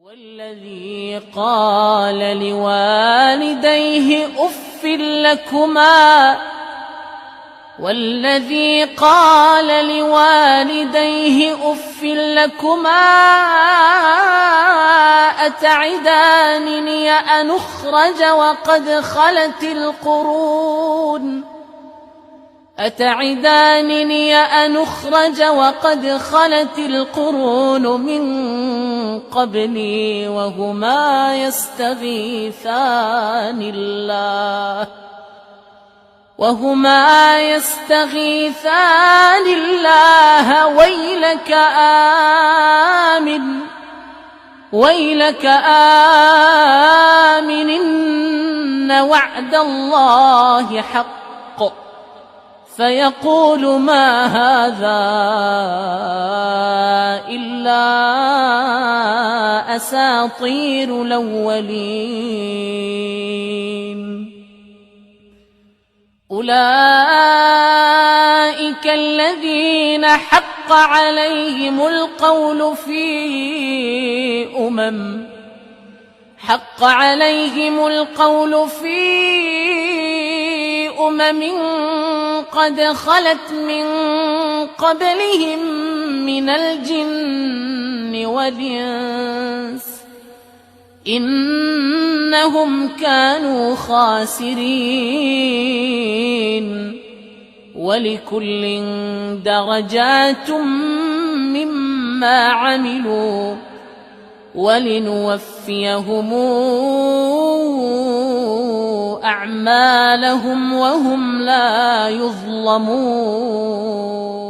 والذي قال لوالديه أف لكما أتعدانني أن أخرج وقد خلت القرون من قبلي وهما يستغيثان الله ويلك آمن إن وعد الله حق فيقول ما هذا إلا أساطير الأولين. أولئك الذين حق عليهم القول في أمم قد خلت من قبلهم من الجن والإنس إنهم كانوا خاسرين. ولكل درجات مما عملوا ولنوفيهم أعمالهم وهم لا يظلمون. أولئك الذين حق عليهم القول في أمم قد خلت من قبلهم من الجن والإنس إنهم كانوا خاسرين. ولكل درجات مما عملوا ولنوفيهم أعمالهم وهم لا يظلمون. أولئك الذين حق عليهم القول في أمم قد خلت من قبلهم من الجن والإنس إنهم كانوا خاسرين. ولكل درجات مما عملوا ولنوفيهم أعمالهم وهم لا يظلمون.